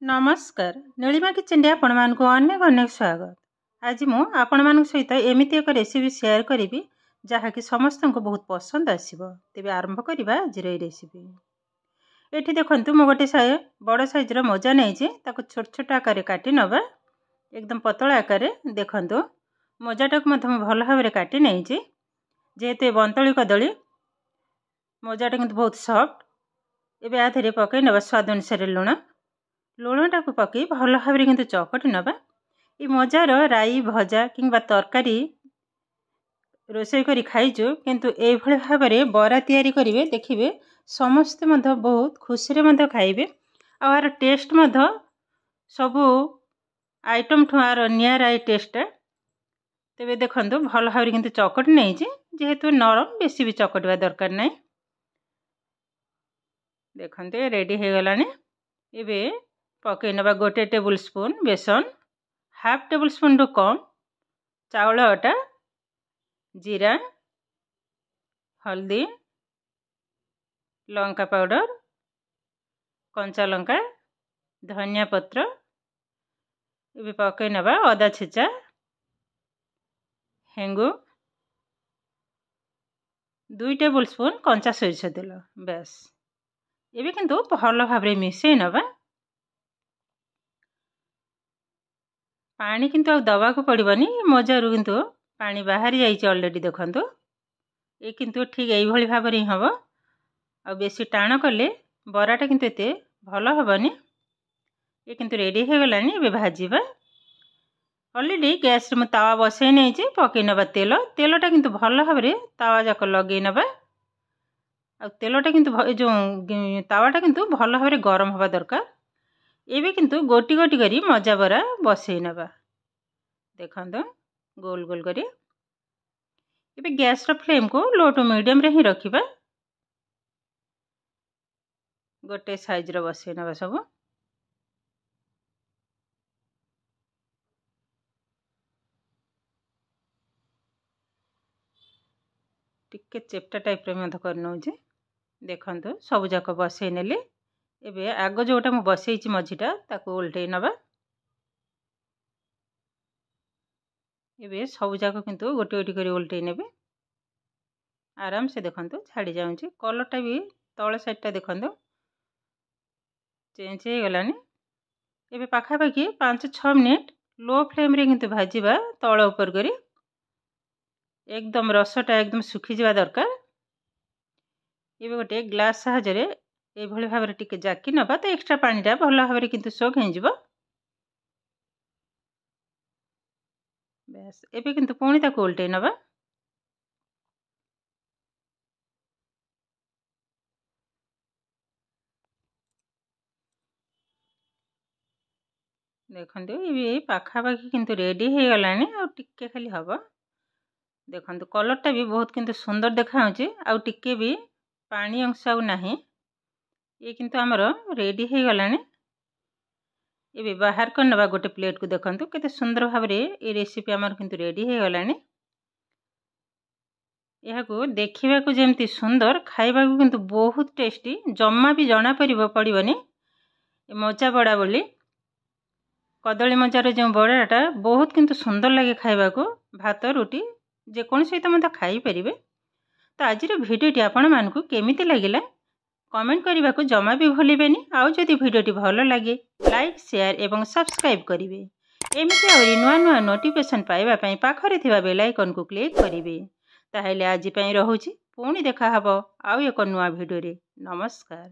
नमस्कार नीलिमा किचन रे आपण मानक अनेक अनेक स्वागत। आज मु आपण मानक सहित एमिति एक रेसिपी शेयर करी जहा कि समस्त को बहुत पसंद आसीबो। तेबे आरंभ करिबा जिरै रेसिपी। एठी देखंतु मो गोटे बड़ साइज रो मोजा नै जे ताको छोट छोट आकार काटी नबा एकदम पतला आकार देखंतु मोजाटा को मधम भल भाबरे काटी नै जे जेते बंतळी कदळी मोजाटा किंतु बहुत सॉफ्ट। एबे आधरे पकै नबा स्वाद अनुसार लुणटा को पकई भल भाव किंतु चकटी नबा। ये मजार राई भजा किंबा तरकारी रोषे करी खाइजु किंतु ए भले भाव में बरा तैयारी करिवे देखिबे समस्त मध्य बहुत खुशी रे मध्य खाइबे। आर टेस्ट मध्य सबु आइटम ठु आर नियर टेस्ट। तेबे देखंतु भल भाव किंतु चकटी नै जे जेहेतु नरम बेसी भी चकटवा दरकार नै। देखंतु रेडी हे गलानी। एबे पकई नबा गोटे टेबल स्पून बेसन, हाफ टेबल स्पून रु कम चावल आटा, जीरा, हल्दी, लंका पाउडर, कंचा लंका, धनिया पत्र। एबे पकई नबा अदा छेचा, हेंगु, 2 टेबल स्पून कंचा सोरिष तेल बस। एबे किंतु भल भाव मिसई नबा। पानी किंतु दवा को पड़िबनी मजारू किंतु पानी बाहर जाइए ऑलरेडी देखंतु। ये किंतु ठीक यही भली भाव रे हबो। आ बेसी टाण कले बराटा किंतु एते भल हबनी। ये किंतु रेडी हे गलानी। एबे भाजीबा ऑलरेडी गैस रे म तावा बसै नै जे पकै नबा तेलटा किंतु भल भाव रे तावा जाक लगे नबा। आ तेलटा किंतु जो तावाटा किंतु भल भाव रे गरम हबा दरकार। एबे किंतु गोटी गोटी करी मजा बरा बसै नबा देखंतु गोल गोल करी। एबे गैस रो फ्लेम को लो टू मीडियम रे ही रखिबा। गोटे साइज रो बसै नबा सब। टिके चेप्टा टाइप रे मध कर नौ जे देखंतु सब जाक बसै नेले। एबे आगो जोटा मु बसैछि मझीटा ताको उल्टै नबा। एबे सब जाक किंतु गोटी गोटी करी उल्टै नेबे। आराम से देखंतु छाड़ी जाउछि। कलरटा भी तळ साइडटा देखंतु चेंज हे गलानी। एबे पाखा पाखी 5-6 मिनिट लो फ्लेम रे किंतु भाजीबा तळ ऊपर करी एकदम रसटा एकदम सुखी जिबा दरकार। एबे गोटे ग्लास साहायरे ए भली भाव रे टिके जाकी नबा तो एक्स्ट्रा पानीटा भल भाव रे किंतु सोक हे जिवो। बस एबे किंतु पुणी ताको उल्टै नबा। देखंतु ये पाखा पाखी किंतु रेडी हे गलानी। आ टिके खाली हबो देखंतु कलरटा भी बहुत किंतु सुंदर देखाउछि। आ टिके भी पानी अंश आउ नाही। ये किंतु हमरो रेडी हे गलानी। एबे बाहर कर नबा गोटे प्लेट को देखंतु केते सुंदर भाव रे ए रेसिपी हमर किंतु रेडी हे गलानी। यहा को देखिबा को जेमति सुंदर खाइबा को किंतु बहुत टेस्टी जम्मा भी जणा पड़िबनी। ए मजा बड़ा बोली कदली मजार जो बड़ाटा बहुत किंतु सुंदर लगे खाइबा को भात रोटी जे कोन सहित मत खाई परिबे। तो आज भिडियोटी आपण मानकु केमिति लागिला कमेंट करने को जमा भी भूलें। आउ जदि भिडियोटी भल लगे लाइक शेयर एवं सब्सक्राइब करेंगे। एमती आहरी नुआ नुआ नोटिफिकेशन पाइबा पाखरे थिबा बेल आइकन को क्लिक करेंगे। ताहले आज पई रहुछि पुणी देखा हबो आउ एक नुआ भिडियो रे। नमस्कार।